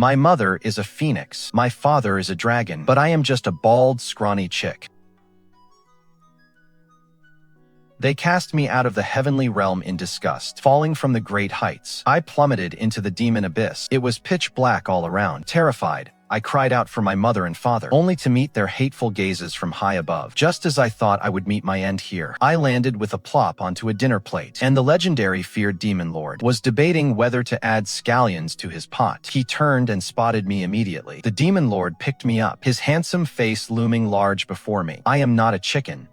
My mother is a phoenix. My father is a dragon. But I am just a bald, scrawny chick. They cast me out of the heavenly realm in disgust, falling from the great heights. I plummeted into the demon abyss. It was pitch black all around. Terrified, I cried out for my mother and father, only to meet their hateful gazes from high above. Just as I thought I would meet my end here, I landed with a plop onto a dinner plate, and the legendary feared demon lord was debating whether to add scallions to his pot. He turned and spotted me immediately. The demon lord picked me up, his handsome face looming large before me. I am not a chicken.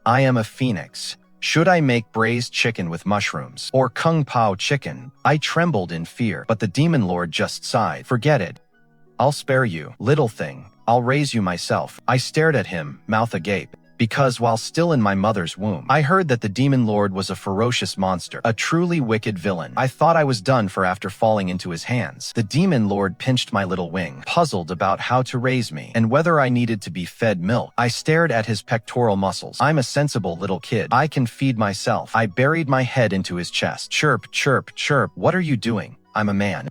I am a phoenix. Should I make braised chicken with mushrooms or kung pao chicken? I trembled in fear, but the demon lord just sighed. Forget it. I'll spare you, little thing. I'll raise you myself. I stared at him, mouth agape, because while still in my mother's womb, I heard that the demon lord was a ferocious monster, a truly wicked villain. I thought I was done for after falling into his hands. The demon lord pinched my little wing, puzzled about how to raise me and whether I needed to be fed milk. I stared at his pectoral muscles. I'm a sensible little kid. I can feed myself. I buried my head into his chest. Chirp, chirp, chirp. What are you doing? I'm a man.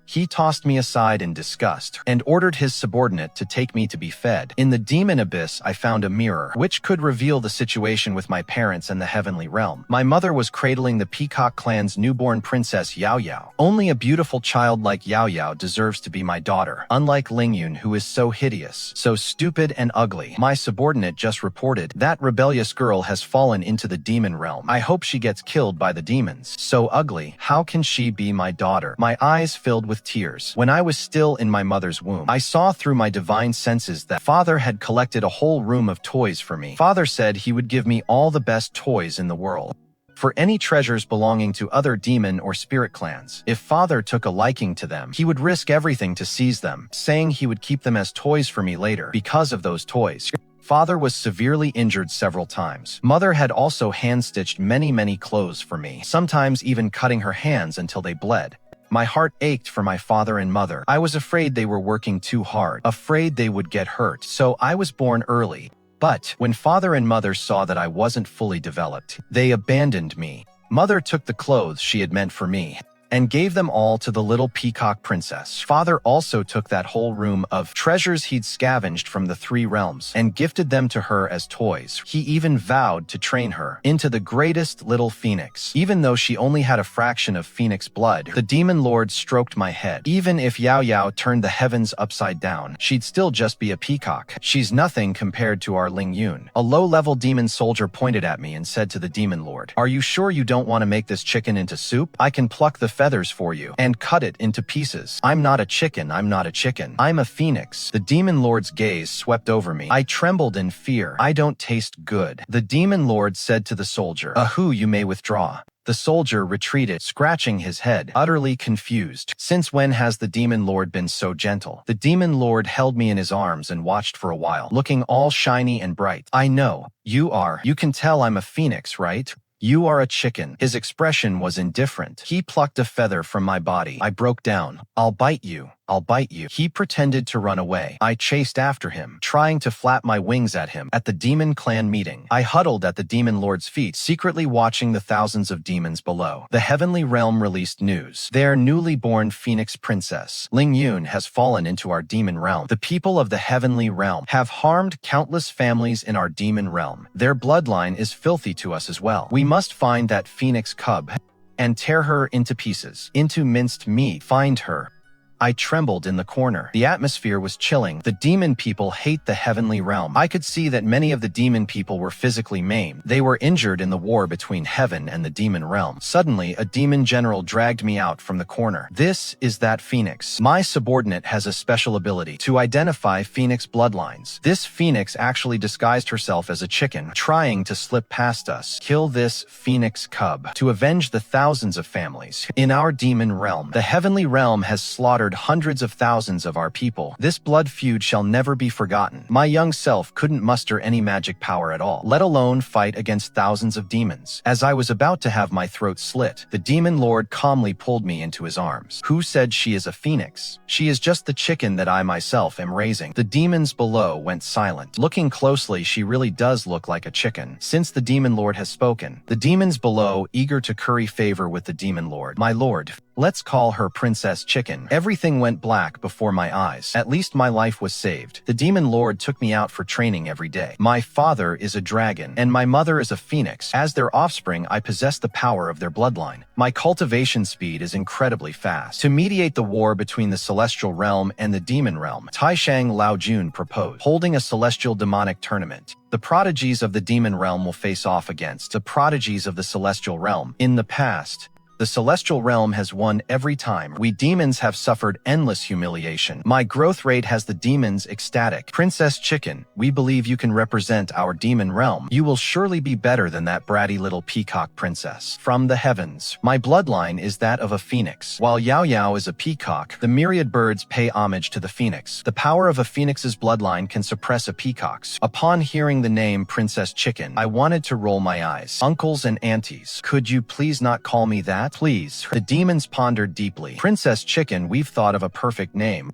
He tossed me aside in disgust and ordered his subordinate to take me to be fed. In the demon abyss, I found a mirror, which could reveal the situation with my parents and the heavenly realm. My mother was cradling the Peacock clan's newborn princess Yu Yaoyao. Only a beautiful child like Yu Yaoyao deserves to be my daughter, unlike Lingyun, who is so hideous, so stupid and ugly. My subordinate just reported that rebellious girl has fallen into the demon realm. I hope she gets killed by the demons. So ugly, how can she be my daughter? My eyes filled with tears. When I was still in my mother's womb, I saw through my divine senses that Father had collected a whole room of toys for me. Father said he would give me all the best toys in the world. For any treasures belonging to other demon or spirit clans, if Father took a liking to them, he would risk everything to seize them, saying he would keep them as toys for me later. Because of those toys, Father was severely injured several times. Mother had also hand-stitched many clothes for me, sometimes even cutting her hands until they bled. My heart ached for my father and mother. I was afraid they were working too hard, afraid they would get hurt, so I was born early. But when father and mother saw that I wasn't fully developed, they abandoned me. Mother took the clothes she had meant for me and gave them all to the little peacock princess. Father also took that whole room of treasures he'd scavenged from the 3 realms and gifted them to her as toys. He even vowed to train her into the greatest little phoenix. Even though she only had a fraction of phoenix blood, the demon lord stroked my head. Even if Yu Yaoyao turned the heavens upside down, she'd still just be a peacock. She's nothing compared to our Lingyun. A low-level demon soldier pointed at me and said to the demon lord, "Are you sure you don't want to make this chicken into soup? I can pluck the feathers for you and cut it into pieces." I'm not a chicken. I'm not a chicken. I'm a phoenix. The demon lord's gaze swept over me. I trembled in fear. I don't taste good. The demon lord said to the soldier, "Ahu, you may withdraw." The soldier retreated, scratching his head, utterly confused. Since when has the demon lord been so gentle? The demon lord held me in his arms and watched for a while, looking all shiny and bright. "I know. You can tell I'm a phoenix, right? You are a chicken." His expression was indifferent. He plucked a feather from my body. I broke down. "I'll bite you. I'll bite you." He pretended to run away. I chased after him, trying to flap my wings at him. At the demon clan meeting, I huddled at the demon lord's feet, secretly watching the thousands of demons below. The heavenly realm released news. Their newly born Phoenix Princess Lingyun has fallen into our demon realm. The people of the heavenly realm have harmed countless families in our demon realm. Their bloodline is filthy to us as well. We must find that Phoenix cub and tear her into pieces, into minced meat. Find her. I trembled in the corner. The atmosphere was chilling. The demon people hate the heavenly realm. I could see that many of the demon people were physically maimed. They were injured in the war between heaven and the demon realm. Suddenly, a demon general dragged me out from the corner. "This is that phoenix. My subordinate has a special ability to identify phoenix bloodlines. This phoenix actually disguised herself as a chicken, trying to slip past us. Kill this phoenix cub to avenge the thousands of families in our demon realm. The heavenly realm has slaughtered hundreds of thousands of our people. This blood feud shall never be forgotten." My young self couldn't muster any magic power at all, let alone fight against thousands of demons. As I was about to have my throat slit, the demon lord calmly pulled me into his arms. "Who said she is a phoenix? She is just the chicken that I myself am raising." The demons below went silent. Looking closely, she really does look like a chicken. Since the demon lord has spoken, the demons below, eager to curry favor with the demon lord, "My lord, let's call her Princess Chicken. Everything Everything went black before my eyes. At least my life was saved. The demon lord took me out for training every day. My father is a dragon, and my mother is a phoenix. As their offspring, I possess the power of their bloodline. My cultivation speed is incredibly fast. To mediate the war between the celestial realm and the demon realm, Taishang Laojun proposed holding a celestial demonic tournament. The prodigies of the demon realm will face off against the prodigies of the celestial realm. In the past, the celestial realm has won every time. We demons have suffered endless humiliation. My growth rate has the demons ecstatic. Princess Chicken, we believe you can represent our demon realm. You will surely be better than that bratty little peacock princess. From the heavens, my bloodline is that of a phoenix. While Yaoyao is a peacock, the myriad birds pay homage to the phoenix. The power of a phoenix's bloodline can suppress a peacock's. Upon hearing the name Princess Chicken, I wanted to roll my eyes. Uncles and aunties, could you please not call me that? Please. The demons pondered deeply. Princess Chicken, we've thought of a perfect name.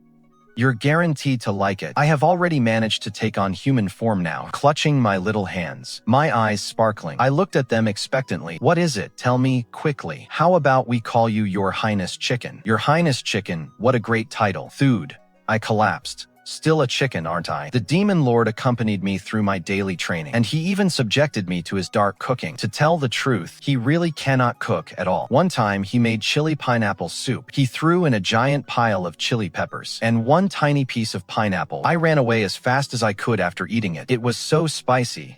You're guaranteed to like it. I have already managed to take on human form now, clutching my little hands, my eyes sparkling. I looked at them expectantly. What is it? Tell me quickly. How about we call you Your Highness Chicken? Your Highness Chicken, what a great title. Thud. I collapsed. Still a chicken, aren't I? The demon lord accompanied me through my daily training, and he even subjected me to his dark cooking. To tell the truth, he really cannot cook at all. One time, he made chili pineapple soup. He threw in a giant pile of chili peppers and one tiny piece of pineapple. I ran away as fast as I could after eating it. It was so spicy.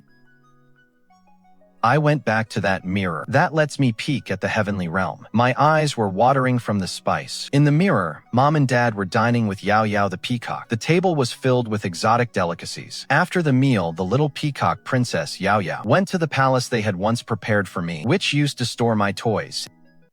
I went back to that mirror. That lets me peek at the heavenly realm. My eyes were watering from the spice. In the mirror, Mom and Dad were dining with Yaoyao the peacock. The table was filled with exotic delicacies. After the meal, the little peacock princess Yaoyao went to the palace they had once prepared for me, which used to store my toys.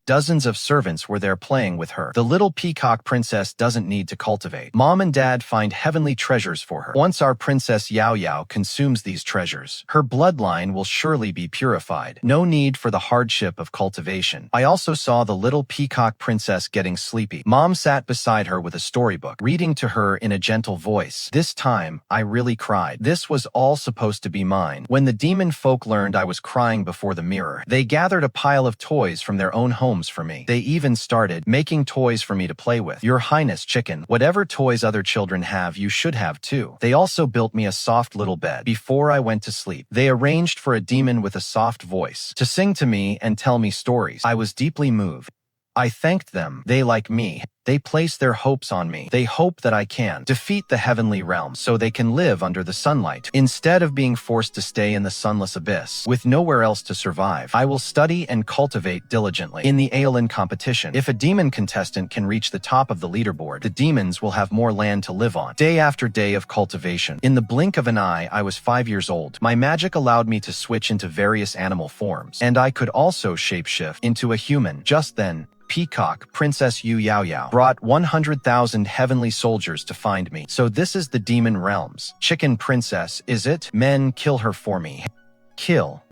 Dozens of servants were there playing with her. The little peacock princess doesn't need to cultivate. Mom and Dad find heavenly treasures for her. Once our princess Yaoyao consumes these treasures, her bloodline will surely be purified. No need for the hardship of cultivation. I also saw the little peacock princess getting sleepy. Mom sat beside her with a storybook, reading to her in a gentle voice. This time, I really cried. This was all supposed to be mine. When the demon folk learned I was crying before the mirror, they gathered a pile of toys from their own homes for me. They even started making toys for me to play with. Your Highness Chicken, whatever toys other children have, you should have too. They also built me a soft little bed. Before I went to sleep, they arranged for a demon with a soft voice to sing to me and tell me stories. I was deeply moved. I thanked them. They, like me, they place their hopes on me. They hope that I can defeat the heavenly realm so they can live under the sunlight, instead of being forced to stay in the sunless abyss, with nowhere else to survive. I will study and cultivate diligently. In the Aeolin competition, if a demon contestant can reach the top of the leaderboard, the demons will have more land to live on. Day after day of cultivation. In the blink of an eye, I was 5 years old. My magic allowed me to switch into various animal forms, and I could also shapeshift into a human. Just then, Peacock, Princess Yu Yaoyao, brought 100,000 heavenly soldiers to find me. So this is the demon realms. Chicken princess, is it? Men, kill her for me. Kill.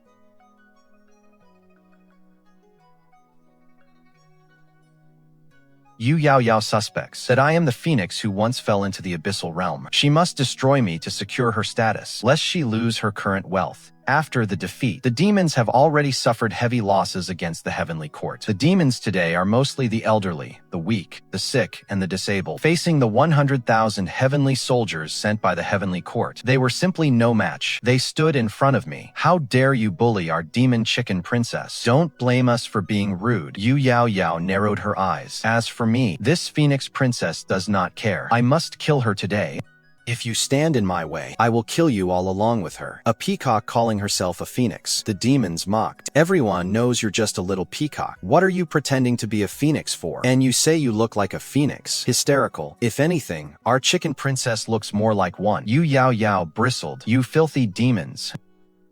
Yu Yaoyao suspects that I am the phoenix who once fell into the abyssal realm. She must destroy me to secure her status, lest she lose her current wealth. After the defeat, the demons have already suffered heavy losses against the heavenly court. The demons today are mostly the elderly, the weak, the sick, and the disabled. Facing the 100,000 heavenly soldiers sent by the heavenly court, they were simply no match. They stood in front of me. How dare you bully our demon chicken princess? Don't blame us for being rude. Yu Yaoyao narrowed her eyes. As for me, this phoenix princess does not care. I must kill her today. If you stand in my way, I will kill you all along with her. A peacock calling herself a phoenix. The demons mocked. Everyone knows you're just a little peacock. What are you pretending to be a phoenix for? And you say you look like a phoenix. Hysterical. If anything, our chicken princess looks more like one. Yu Yaoyao bristled. You filthy demons.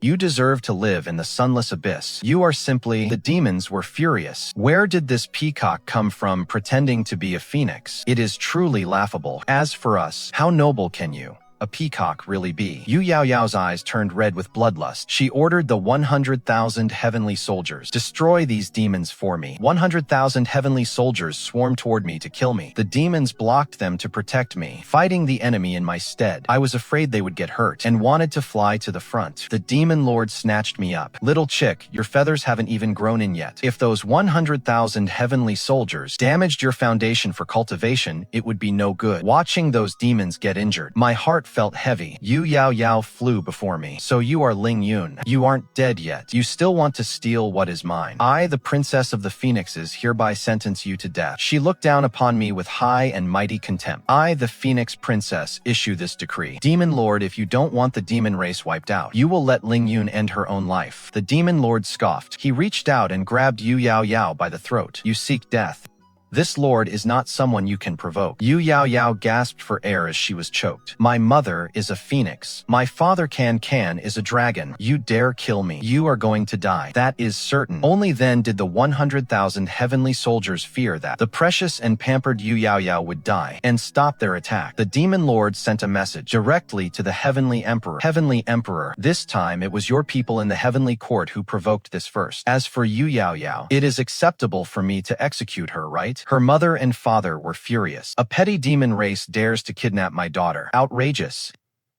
You deserve to live in the sunless abyss. You are simply... The demons were furious. Where did this peacock come from pretending to be a phoenix? It is truly laughable. As for us, how noble can you a peacock really be? Yu Yaoyao's eyes turned red with bloodlust. She ordered the 100,000 heavenly soldiers. Destroy these demons for me. 100,000 heavenly soldiers swarmed toward me to kill me. The demons blocked them to protect me, fighting the enemy in my stead. I was afraid they would get hurt and wanted to fly to the front. The demon lord snatched me up. Little chick, your feathers haven't even grown in yet. If those 100,000 heavenly soldiers damaged your foundation for cultivation, it would be no good. Watching those demons get injured, my heart felt heavy. Yu Yaoyao flew before me. So you are Lingyun. You aren't dead yet. You still want to steal what is mine. I, the princess of the phoenixes, hereby sentence you to death. She looked down upon me with high and mighty contempt. I, the Phoenix Princess, issue this decree. Demon Lord, if you don't want the demon race wiped out, you will let Lingyun end her own life. The demon lord scoffed. He reached out and grabbed Yu Yaoyao by the throat. You seek death. This lord is not someone you can provoke. Yu Yaoyao gasped for air as she was choked. My mother is a phoenix. My father Can is a dragon. You dare kill me. You are going to die. That is certain. Only then did the 100,000 heavenly soldiers fear that the precious and pampered Yu Yaoyao would die and stop their attack. The demon lord sent a message directly to the heavenly emperor. Heavenly emperor, this time it was your people in the heavenly court who provoked this first. As for Yu Yaoyao, it is acceptable for me to execute her, right? Her mother and father were furious. A petty demon race dares to kidnap my daughter. Outrageous.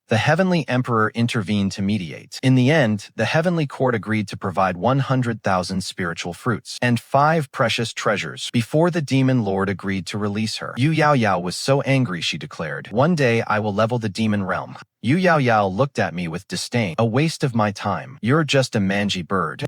The heavenly emperor intervened to mediate. In the end, the heavenly court agreed to provide 100,000 spiritual fruits and 5 precious treasures before the demon lord agreed to release her. Yu Yaoyao was so angry, she declared, "One day I will level the demon realm." Yu Yaoyao looked at me with disdain. A waste of my time. You're just a mangy bird.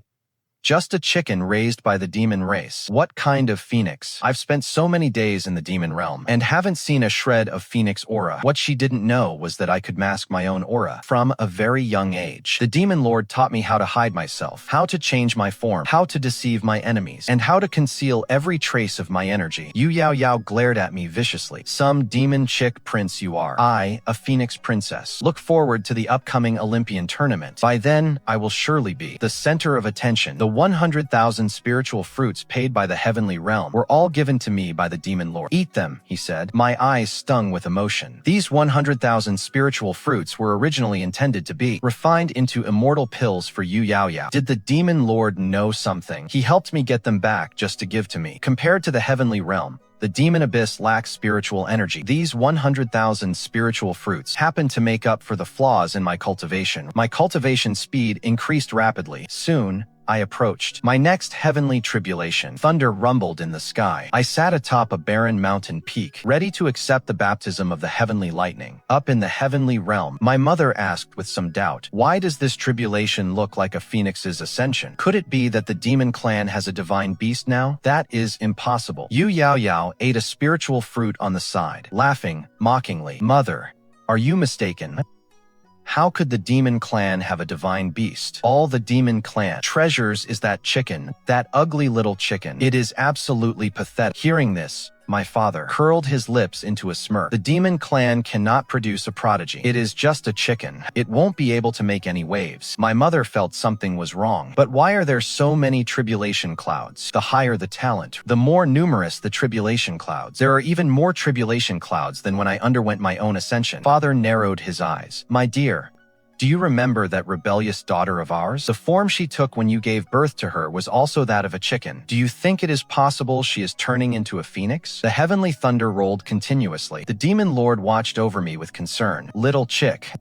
Just a chicken raised by the demon race. What kind of phoenix? I've spent so many days in the demon realm and haven't seen a shred of phoenix aura. What she didn't know was that I could mask my own aura from a very young age. The demon lord taught me how to hide myself, how to change my form, how to deceive my enemies, and how to conceal every trace of my energy. Yu Yaoyao glared at me viciously. Some demon chick prince you are. I, a phoenix princess. Look forward to the upcoming Olympian tournament. By then, I will surely be the center of attention. The 100,000 spiritual fruits paid by the heavenly realm were all given to me by the demon lord. Eat them, he said. My eyes stung with emotion. These 100,000 spiritual fruits were originally intended to be refined into immortal pills for Yu Yaoyao. Did the demon lord know something? He helped me get them back just to give to me. Compared to the heavenly realm, the demon abyss lacks spiritual energy. These 100,000 spiritual fruits happened to make up for the flaws in my cultivation. My cultivation speed increased rapidly. Soon, I approached my next heavenly tribulation. Thunder rumbled in the sky. I sat atop a barren mountain peak, ready to accept the baptism of the heavenly lightning. Up in the heavenly realm, my mother asked with some doubt, "Why does this tribulation look like a phoenix's ascension? Could it be that the demon clan has a divine beast now? That is impossible." Yu Yaoyao ate a spiritual fruit on the side, laughing mockingly. "Mother, are you mistaken? How could the demon clan have a divine beast? All the demon clan treasures is that chicken, that ugly little chicken. It is absolutely pathetic." Hearing this, my father curled his lips into a smirk. The demon clan cannot produce a prodigy. It is just a chicken. It won't be able to make any waves. My mother felt something was wrong. But why are there so many tribulation clouds? The higher the talent, the more numerous the tribulation clouds. There are even more tribulation clouds than when I underwent my own ascension. Father narrowed his eyes. "My dear, do you remember that rebellious daughter of ours? The form she took when you gave birth to her was also that of a chicken. Do you think it is possible she is turning into a phoenix?" The heavenly thunder rolled continuously. The demon lord watched over me with concern. "Little chick,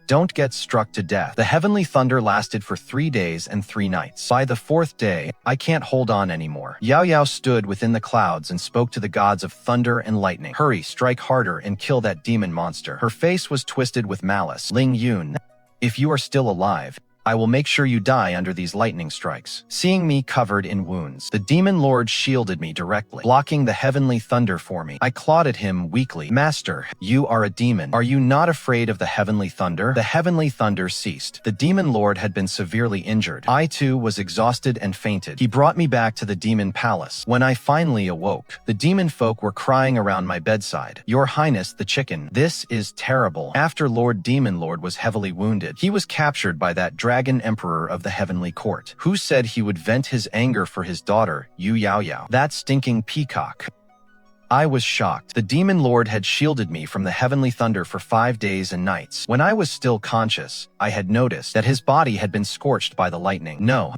don't get struck to death." The heavenly thunder lasted for 3 days and 3 nights. By the 4th day, I can't hold on anymore. Yaoyao stood within the clouds and spoke to the gods of thunder and lightning. "Hurry, strike harder and kill that demon monster." Her face was twisted with malice. "Lingyun, if you are still alive, I will make sure you die under these lightning strikes." Seeing me covered in wounds, the demon lord shielded me directly, blocking the heavenly thunder for me. I clawed at him weakly. "Master, you are a demon. Are you not afraid of the heavenly thunder?" The heavenly thunder ceased. The demon lord had been severely injured. I too was exhausted and fainted. He brought me back to the demon palace. When I finally awoke, the demon folk were crying around my bedside. "Your Highness, the chicken. This is terrible." After Lord Demon Lord was heavily wounded, he was captured by that dragon emperor of the heavenly court, who said he would vent his anger for his daughter, Yu Yaoyao, that stinking peacock. I was shocked. The demon lord had shielded me from the heavenly thunder for 5 days and nights. When I was still conscious, I had noticed that his body had been scorched by the lightning. No,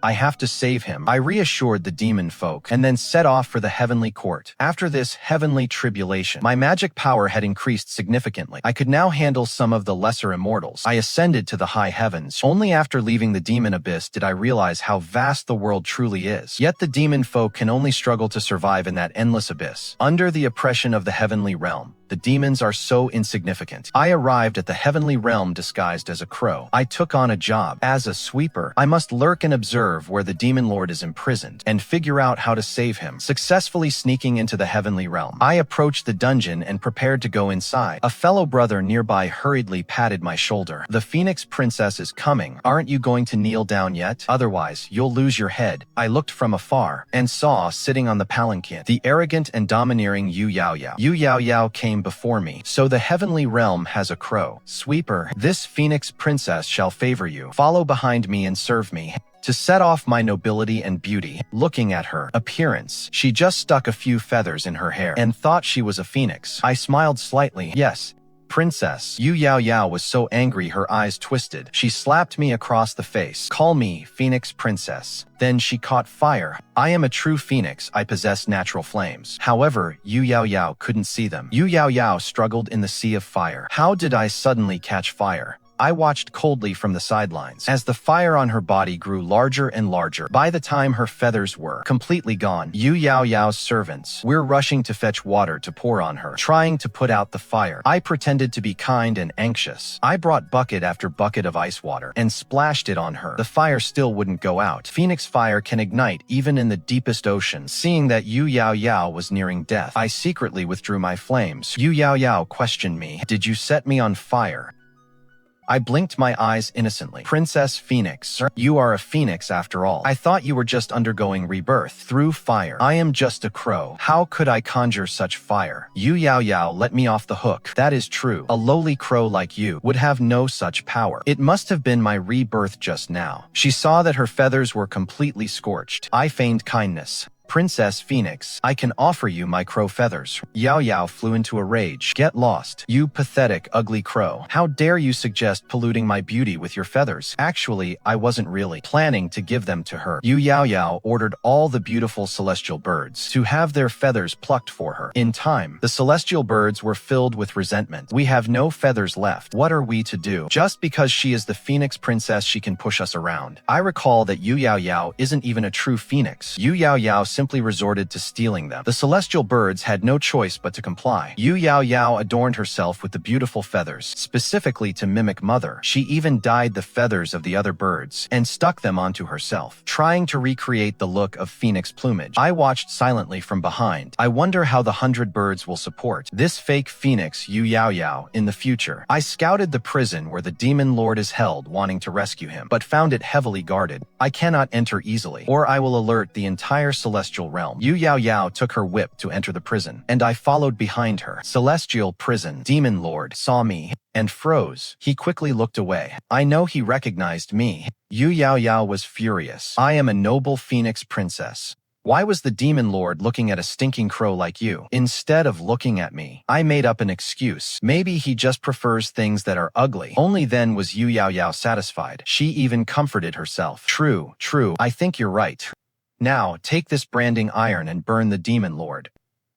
I have to save him, I reassured the demon folk, and then set off for the heavenly court. After this heavenly tribulation, my magic power had increased significantly. I could now handle some of the lesser immortals. I ascended to the high heavens. Only after leaving the demon abyss did I realize how vast the world truly is. Yet the demon folk can only struggle to survive in that endless abyss. Under the oppression of the heavenly realm, the demons are so insignificant. I arrived at the heavenly realm disguised as a crow. I took on a job. As a sweeper, I must lurk and observe where the demon lord is imprisoned and figure out how to save him. Successfully sneaking into the heavenly realm, I approached the dungeon and prepared to go inside. A fellow brother nearby hurriedly patted my shoulder. The Phoenix Princess is coming. Aren't you going to kneel down yet? Otherwise, you'll lose your head. I looked from afar and saw, sitting on the palanquin, the arrogant and domineering Yu Yaoyao. Yu Yaoyao came before me. So the heavenly realm has a crow. Sweeper, this Phoenix Princess shall favor you. Follow behind me and serve me. To set off my nobility and beauty, looking at her appearance, she just stuck a few feathers in her hair and thought she was a phoenix. I smiled slightly. Yes, Princess. Yu Yaoyao was so angry her eyes twisted. She slapped me across the face. Call me Phoenix Princess. Then she caught fire. I am a true phoenix. I possess natural flames. However, Yu Yaoyao couldn't see them. Yu Yaoyao struggled in the sea of fire. How did I suddenly catch fire? I watched coldly from the sidelines as the fire on her body grew larger and larger. By the time her feathers were completely gone, Yu Yaoyao's servants were rushing to fetch water to pour on her, trying to put out the fire. I pretended to be kind and anxious. I brought bucket after bucket of ice water and splashed it on her. The fire still wouldn't go out. Phoenix fire can ignite even in the deepest ocean. Seeing that Yu Yaoyao was nearing death, I secretly withdrew my flames. Yu Yaoyao questioned me. Did you set me on fire? I blinked my eyes innocently. Princess Phoenix, you are a phoenix after all. I thought you were just undergoing rebirth through fire. I am just a crow. How could I conjure such fire? Yu Yaoyao let me off the hook. That is true. A lowly crow like you would have no such power. It must have been my rebirth just now. She saw that her feathers were completely scorched. I feigned kindness. Princess Phoenix, I can offer you my crow feathers. Yaoyao flew into a rage. Get lost, you pathetic, ugly crow. How dare you suggest polluting my beauty with your feathers? Actually, I wasn't really planning to give them to her. Yu Yaoyao ordered all the beautiful celestial birds to have their feathers plucked for her. In time, the celestial birds were filled with resentment. We have no feathers left. What are we to do? Just because she is the Phoenix Princess, she can push us around. I recall that Yu Yaoyao isn't even a true phoenix. Yu Yaoyao simply resorted to stealing them. The celestial birds had no choice but to comply. Yu Yaoyao adorned herself with the beautiful feathers, specifically to mimic Mother. She even dyed the feathers of the other birds and stuck them onto herself, trying to recreate the look of phoenix plumage. I watched silently from behind. I wonder how the 100 birds will support this fake phoenix Yu Yaoyao in the future. I scouted the prison where the demon lord is held, wanting to rescue him, but found it heavily guarded. I cannot enter easily, or I will alert the entire celestial realm. Yu Yaoyao took her whip to enter the prison, and I followed behind her. Celestial prison. Demon Lord saw me and froze. He quickly looked away. I know he recognized me. Yu Yaoyao was furious. I am a noble Phoenix Princess. Why was the demon lord looking at a stinking crow like you, instead of looking at me? I made up an excuse. Maybe he just prefers things that are ugly. Only then was Yu Yaoyao satisfied. She even comforted herself. True, I think you're right. Now, take this branding iron and burn the demon lord.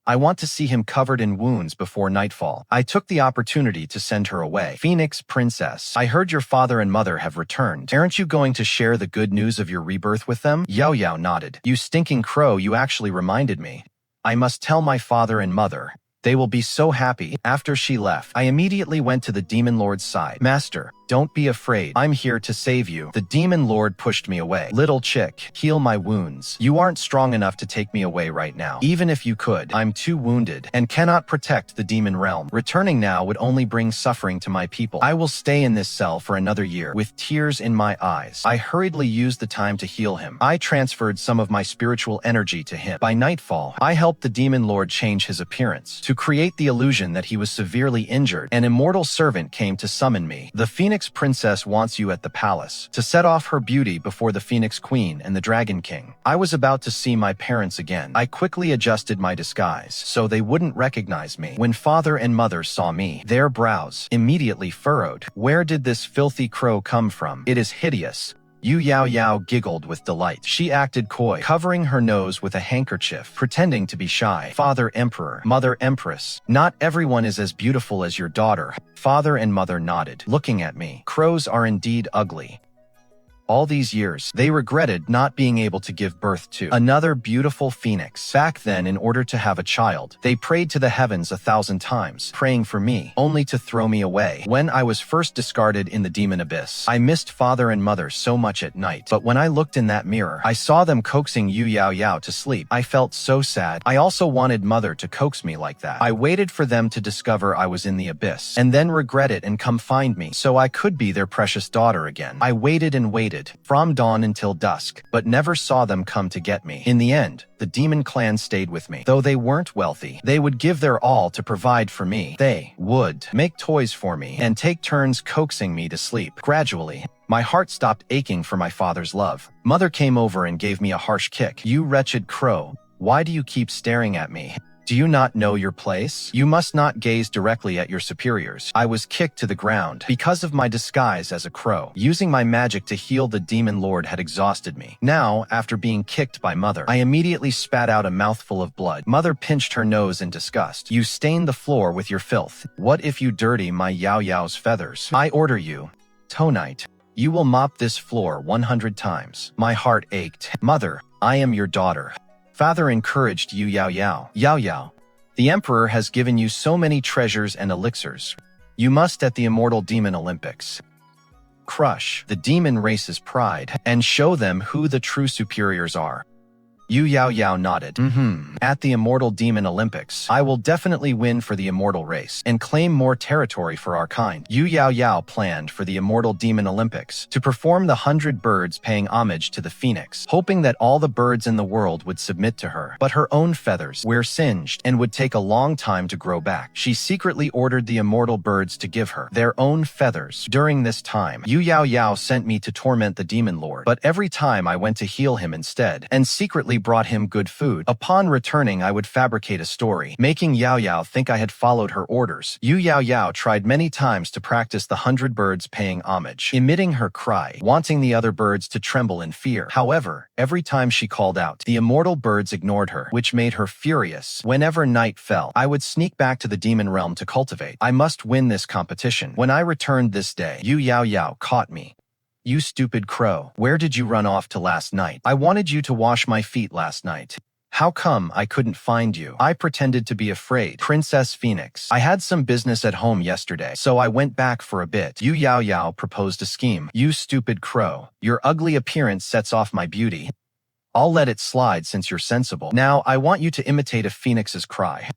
I want to see him covered in wounds before nightfall. I took the opportunity to send her away. Phoenix Princess, I heard your father and mother have returned. Aren't you going to share the good news of your rebirth with them? Yaoyao nodded. You stinking crow, you actually reminded me. I must tell my father and mother. They will be so happy. After she left, I immediately went to the demon lord's side. Master, don't be afraid. I'm here to save you. The demon lord pushed me away. Little chick, heal my wounds. You aren't strong enough to take me away right now. Even if you could, I'm too wounded and cannot protect the demon realm. Returning now would only bring suffering to my people. I will stay in this cell for another year with tears in my eyes. I hurriedly used the time to heal him. I transferred some of my spiritual energy to him. By nightfall, I helped the demon lord change his appearance. To create the illusion that he was severely injured, an immortal servant came to summon me. The Phoenix Phoenix Princess wants you at the palace to set off her beauty before the Phoenix Queen and the Dragon King. I was about to see my parents again. I quickly adjusted my disguise so they wouldn't recognize me. When father and mother saw me, their brows immediately furrowed. Where did this filthy crow come from? It is hideous. Yu Yaoyao giggled with delight. She acted coy, covering her nose with a handkerchief, pretending to be shy. Father Emperor, Mother Empress, not everyone is as beautiful as your daughter. Father and mother nodded, looking at me. Crows are indeed ugly. All these years, they regretted not being able to give birth to another beautiful phoenix. Back then, in order to have a child, they prayed to the heavens 1,000 times, praying for me, only to throw me away. When I was first discarded in the demon abyss, I missed father and mother so much at night. But when I looked in that mirror, I saw them coaxing Yu Yaoyao to sleep. I felt so sad. I also wanted mother to coax me like that. I waited for them to discover I was in the abyss, and then regret it and come find me, so I could be their precious daughter again. I waited and waited from dawn until dusk, but never saw them come to get me. In the end, the demon clan stayed with me. Though they weren't wealthy, they would give their all to provide for me. They would make toys for me and take turns coaxing me to sleep. Gradually, my heart stopped aching for my father's love. Mother came over and gave me a harsh kick. You wretched crow, why do you keep staring at me? Do you not know your place? You must not gaze directly at your superiors. I was kicked to the ground because of my disguise as a crow. Using my magic to heal the demon lord had exhausted me. Now, after being kicked by mother, I immediately spat out a mouthful of blood. Mother pinched her nose in disgust. You stained the floor with your filth. What if you dirty my Yaoyao's feathers? I order you, tonight, you will mop this floor 100 times. My heart ached. Mother, I am your daughter. Father encouraged Yu Yaoyao. Yaoyao, the emperor has given you so many treasures and elixirs. You must at the Immortal-Demon Olympics crush the demon race's pride and show them who the true superiors are. Yu Yaoyao nodded. At the Immortal-Demon Olympics, I will definitely win for the immortal race and claim more territory for our kind. Yu Yaoyao planned for the Immortal-Demon Olympics to perform the 100 birds paying homage to the phoenix, hoping that all the birds in the world would submit to her. But her own feathers were singed and would take a long time to grow back. She secretly ordered the immortal birds to give her their own feathers. During this time, Yu Yaoyao sent me to torment the demon lord, but every time I went to heal him instead, and secretly brought him good food. Upon returning, I would fabricate a story, making Yaoyao think I had followed her orders. Yu Yaoyao tried many times to practice the 100 birds paying homage, emitting her cry, wanting the other birds to tremble in fear. However, every time she called out, the immortal birds ignored her, which made her furious. Whenever night fell, I would sneak back to the demon realm to cultivate. I must win this competition. When I returned this day, Yu Yaoyao caught me. You stupid crow, where did you run off to last night? I wanted you to wash my feet last night. How come I couldn't find you? I pretended to be afraid. Princess Phoenix, I had some business at home yesterday, so I went back for a bit. Yu Yaoyao proposed a scheme. You stupid crow, your ugly appearance sets off my beauty. I'll let it slide since you're sensible. Now, I want you to imitate a phoenix's cry.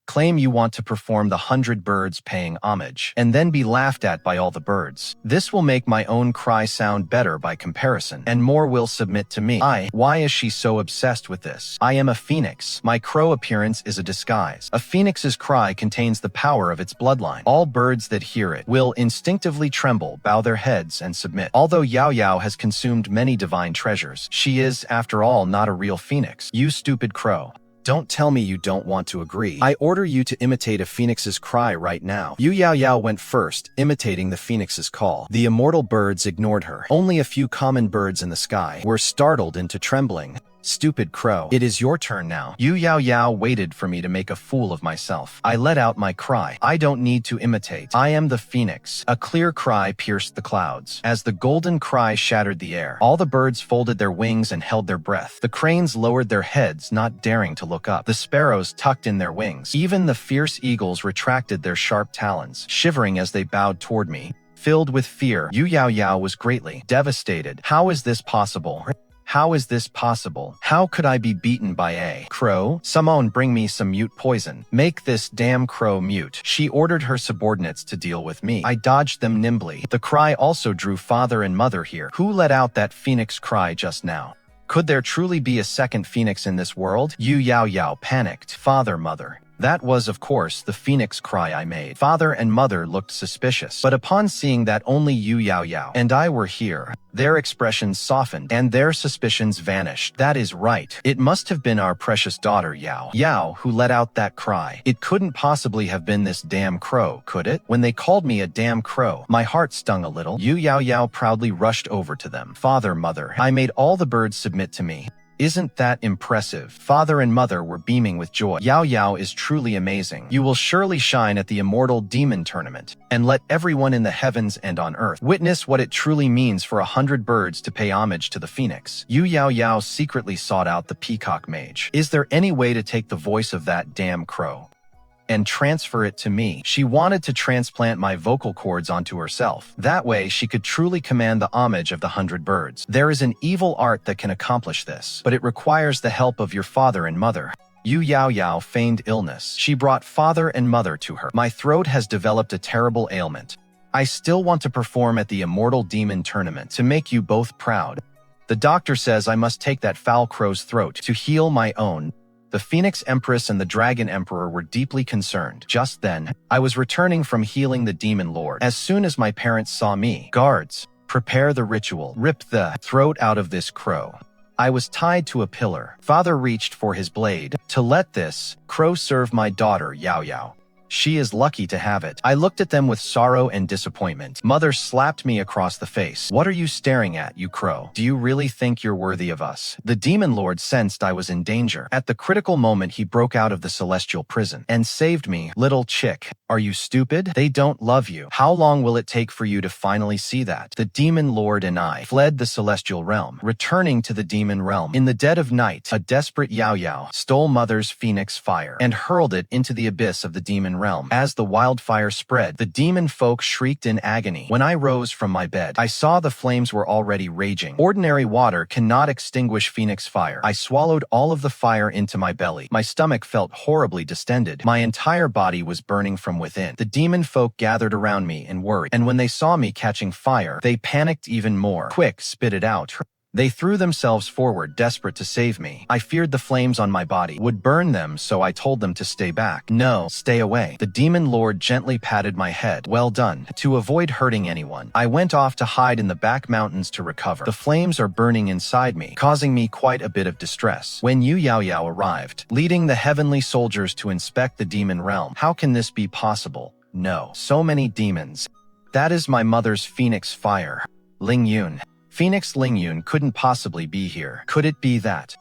Claim you want to perform the 100 birds paying homage, and then be laughed at by all the birds. This will make my own cry sound better by comparison, and more will submit to me. Why is she so obsessed with this? I am a phoenix. My crow appearance is a disguise. A phoenix's cry contains the power of its bloodline. All birds that hear it will instinctively tremble, bow their heads, and submit. Although Yaoyao has consumed many divine treasures, she is, after all, not a real phoenix. You stupid crow. Don't tell me you don't want to agree. I order you to imitate a phoenix's cry right now. Yu Yaoyao went first, imitating the phoenix's call. The immortal birds ignored her. Only a few common birds in the sky were startled into trembling. Stupid crow, it is your turn now. Yu Yaoyao waited for me to make a fool of myself. I let out my cry. I don't need to imitate. I am the phoenix. A clear cry pierced the clouds. As the golden cry shattered the air, all the birds folded their wings and held their breath. The cranes lowered their heads, not daring to look up. The sparrows tucked in their wings. Even the fierce eagles retracted their sharp talons, shivering as they bowed toward me. Filled with fear, Yu Yaoyao was greatly devastated. How is this possible? How is this possible? How could I be beaten by a crow? Someone bring me some mute poison. Make this damn crow mute. She ordered her subordinates to deal with me. I dodged them nimbly. The cry also drew father and mother here. Who let out that phoenix cry just now? Could there truly be a second phoenix in this world? Yu Yaoyao panicked. Father, mother, That was, of course, the phoenix cry I made. Father and mother looked suspicious, but upon seeing that only Yu Yaoyao and I were here, their expressions softened and their suspicions vanished. That is right. It must have been our precious daughter Yao who let out that cry. It couldn't possibly have been this damn crow, could it? When they called me a damn crow, my heart stung a little. Yu Yaoyao proudly rushed over to them. Father, mother, I made all the birds submit to me. Isn't that impressive? Father and mother were beaming with joy. Yaoyao is truly amazing. You will surely shine at the Immortal-Demon Tournament, and let everyone in the heavens and on earth witness what it truly means for 100 birds to pay homage to the phoenix. Yu Yaoyao secretly sought out the peacock mage. Is there any way to take the voice of that damn crow and transfer it to me? She wanted to transplant my vocal cords onto herself. That way, she could truly command the homage of the 100 birds. There is an evil art that can accomplish this, but it requires the help of your father and mother. Yu Yaoyao feigned illness. She brought father and mother to her. My throat has developed a terrible ailment. I still want to perform at the Immortal-Demon Tournament to make you both proud. The doctor says I must take that foul crow's throat to heal my own. The Phoenix Empress and the Dragon Emperor were deeply concerned. Just then, I was returning from healing the Demon Lord. As soon as my parents saw me, guards, prepare the ritual. Rip the throat out of this crow. I was tied to a pillar. Father reached for his blade to let this crow serve my daughter Yaoyao. She is lucky to have it. I looked at them with sorrow and disappointment. Mother slapped me across the face. What are you staring at, you crow? Do you really think you're worthy of us? The Demon Lord sensed I was in danger. At the critical moment, he broke out of the celestial prison and saved me. Little chick, are you stupid? They don't love you. How long will it take for you to finally see that? The Demon Lord and I fled the celestial realm. Returning to the demon realm, in the dead of night, a desperate Yaoyao stole Mother's phoenix fire and hurled it into the abyss of the demon realm. As the wildfire spread, the demon folk shrieked in agony. When I rose from my bed, I saw the flames were already raging. Ordinary water cannot extinguish phoenix fire. I swallowed all of the fire into my belly. My stomach felt horribly distended. My entire body was burning from within. The demon folk gathered around me in worry, and when they saw me catching fire, they panicked even more. Quick, spit it out. They threw themselves forward, desperate to save me. I feared the flames on my body would burn them, so I told them to stay back. No, stay away. The Demon Lord gently patted my head. Well done. To avoid hurting anyone, I went off to hide in the back mountains to recover. The flames are burning inside me, causing me quite a bit of distress. When Yu Yaoyao arrived, leading the heavenly soldiers to inspect the demon realm. How can this be possible? No. So many demons. That is my mother's phoenix fire. Lingyun. Phoenix Lingyun couldn't possibly be here. Could it be that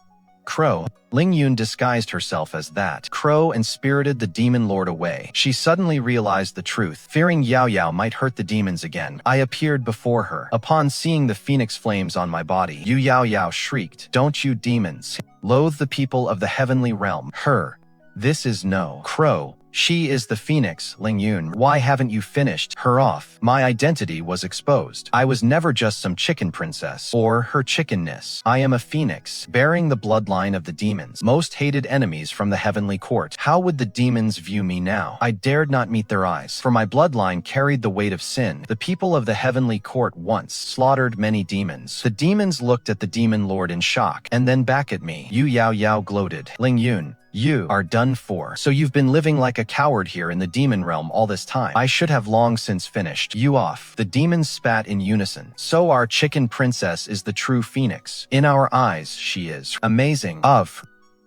crow? Lingyun disguised herself as that crow and spirited the demon lord away. She suddenly realized the truth. Fearing Yaoyao might hurt the demons again, I appeared before her. Upon seeing the phoenix flames on my body, Yu Yaoyao shrieked, "Don't you demons loathe the people of the heavenly realm? Her. This is no crow. She is the Phoenix, Lingyun. Why haven't you finished her off?" My identity was exposed. I was never just some chicken princess, or her chickenness. I am a phoenix, bearing the bloodline of the demons, most hated enemies from the heavenly court. How would the demons view me now? I dared not meet their eyes, for my bloodline carried the weight of sin. The people of the heavenly court once slaughtered many demons. The demons looked at the demon lord in shock, and then back at me. Yu Yaoyao gloated. Lingyun, you are done for. So you've been living like a coward here in the demon realm all this time. I should have long since finished you off. The demons spat in unison. So our chicken princess is the true phoenix. In our eyes, she is amazing.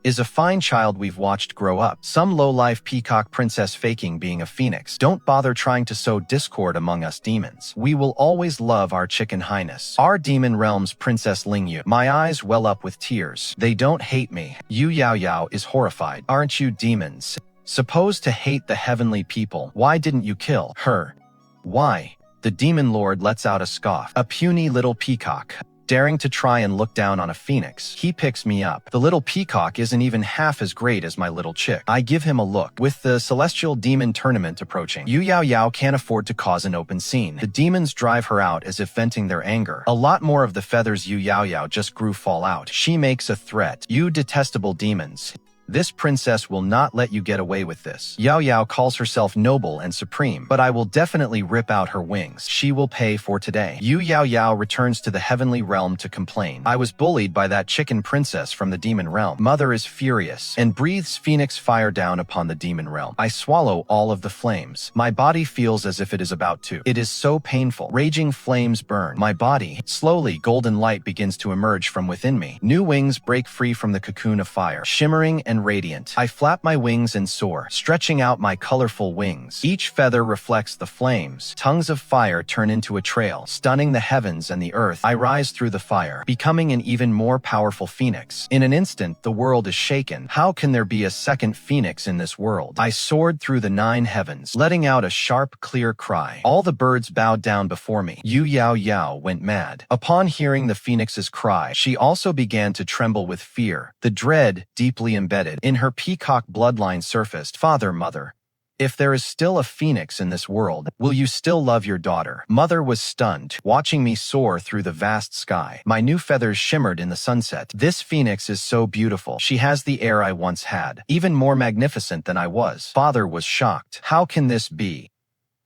Is a fine child we've watched grow up. Some low-life peacock princess faking being a phoenix. Don't bother trying to sow discord among us demons. We will always love our chicken highness. Our demon realm's Princess Lingyun. My eyes well up with tears. They don't hate me. Yu Yaoyao is horrified. Aren't you demons supposed to hate the heavenly people? Why didn't you kill her? Why? The demon lord lets out a scoff. A puny little peacock. Daring to try and look down on a phoenix. He picks me up. The little peacock isn't even half as great as my little chick. I give him a look. With the celestial demon tournament approaching, Yu Yaoyao can't afford to cause an open scene. The demons drive her out as if venting their anger. A lot more of the feathers Yu Yaoyao just grew fall out. She makes a threat. You detestable demons. This princess will not let you get away with this. Yaoyao calls herself noble and supreme, but I will definitely rip out her wings. She will pay for today. Yu Yaoyao returns to the heavenly realm to complain. I was bullied by that chicken princess from the demon realm. Mother is furious and breathes phoenix fire down upon the demon realm. I swallow all of the flames. My body feels as if it is about to. It is so painful. Raging flames burn my body. Slowly, golden light begins to emerge from within me. New wings break free from the cocoon of fire, shimmering and radiant. I flap my wings and soar, stretching out my colorful wings. Each feather reflects the flames. Tongues of fire turn into a trail, stunning the heavens and the earth. I rise through the fire, becoming an even more powerful phoenix. In an instant, the world is shaken. How can there be a second phoenix in this world? I soared through the 9 heavens, letting out a sharp, clear cry. All the birds bowed down before me. Yu Yaoyao went mad. Upon hearing the phoenix's cry, she also began to tremble with fear. The dread deeply embedded in her peacock bloodline surfaced. Father, mother, if there is still a phoenix in this world, will you still love your daughter? Mother was stunned, watching me soar through the vast sky. My new feathers shimmered in the sunset. This phoenix is so beautiful. She has the air I once had, even more magnificent than I was. Father was shocked. How can this be?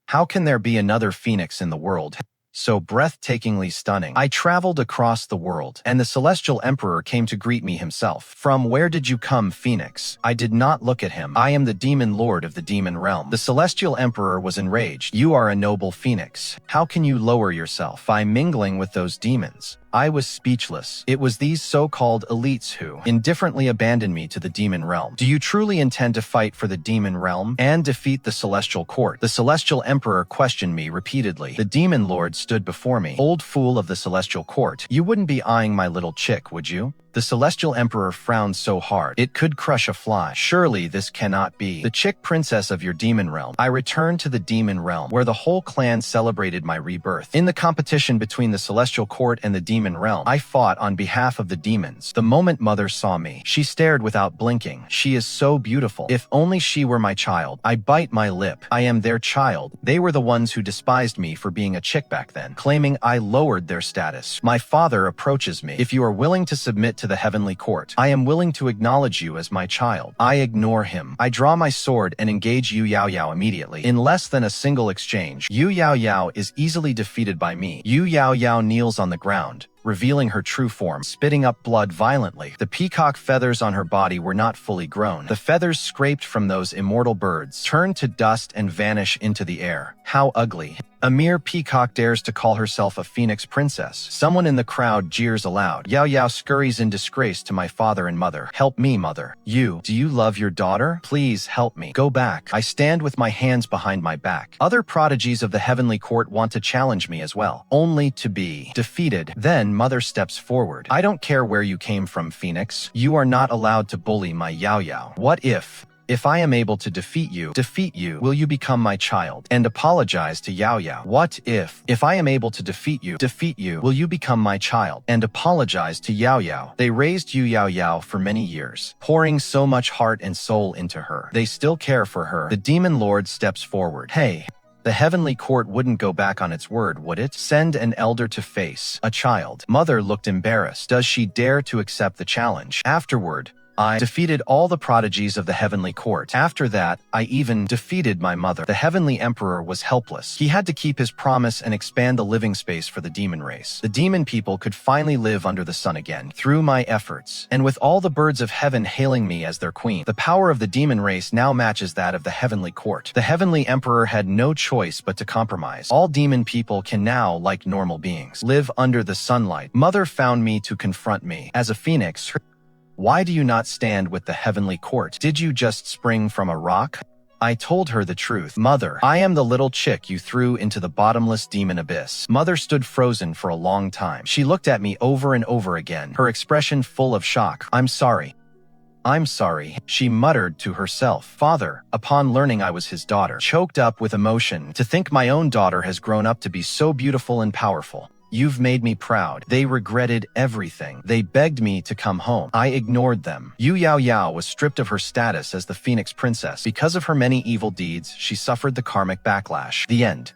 How can there be another phoenix in the world? So breathtakingly stunning. I traveled across the world, and the Celestial Emperor came to greet me himself. From where did you come, Phoenix? I did not look at him. I am the demon lord of the demon realm. The Celestial Emperor was enraged. You are a noble phoenix. How can you lower yourself by mingling with those demons? I was speechless. It was these so-called elites who indifferently abandoned me to the demon realm. Do you truly intend to fight for the demon realm and defeat the celestial court? The Celestial Emperor questioned me repeatedly. The demon lord stood before me. Old fool of the celestial court, you wouldn't be eyeing my little chick, would you? The Celestial Emperor frowned so hard, it could crush a fly. Surely this cannot be. The chick princess of your demon realm. I returned to the demon realm, where the whole clan celebrated my rebirth. In the competition between the celestial court and the demon realm, I fought on behalf of the demons. The moment Mother saw me, she stared without blinking. She is so beautiful. If only she were my child. I bite my lip. I am their child. They were the ones who despised me for being a chick back then, claiming I lowered their status. My father approaches me. If you are willing to submit to the heavenly court, I am willing to acknowledge you as my child. I ignore him. I draw my sword and engage Yu Yaoyao immediately. In less than a single exchange, Yu Yaoyao is easily defeated by me. Yu Yaoyao kneels on the ground, revealing her true form, spitting up blood violently. The peacock feathers on her body were not fully grown. The feathers scraped from those immortal birds turned to dust and vanish into the air. How ugly. A mere peacock dares to call herself a Phoenix Princess. Someone in the crowd jeers aloud. Yaoyao scurries in disgrace to my father and mother. Help me, mother. You, do you love your daughter? Please help me. Go back. I stand with my hands behind my back. Other prodigies of the heavenly court want to challenge me as well, only to be defeated. Then Mother steps forward. I don't care where you came from, Phoenix. You are not allowed to bully my Yaoyao. What if I am able to defeat you, will you become my child and apologize to Yaoyao? What if I am able to defeat you, will you become my child and apologize to Yaoyao? They raised Yu Yaoyao for many years, pouring so much heart and soul into her. They still care for her. The demon lord steps forward. Hey, the heavenly court wouldn't go back on its word, would it? Send an elder to face a child. Mother looked embarrassed. Does she dare to accept the challenge? Afterward, I defeated all the prodigies of the heavenly court. After that, I even defeated my mother. The heavenly emperor was helpless. He had to keep his promise and expand the living space for the demon race. The demon people could finally live under the sun again through my efforts. And with all the birds of heaven hailing me as their queen, the power of the demon race now matches that of the heavenly court. The heavenly emperor had no choice but to compromise. All demon people can now, like normal beings, live under the sunlight. Mother found me to confront me. As a phoenix, why do you not stand with the heavenly court? Did you just spring from a rock? I told her the truth. Mother, I am the little chick you threw into the bottomless demon abyss. Mother stood frozen for a long time. She looked at me over and over again, her expression full of shock. I'm sorry, she muttered to herself. Father, upon learning I was his daughter, choked up with emotion. To think my own daughter has grown up to be so beautiful and powerful. You've made me proud. They regretted everything. They begged me to come home. I ignored them. Yu Yaoyao was stripped of her status as the Phoenix Princess. Because of her many evil deeds, she suffered the karmic backlash. The end.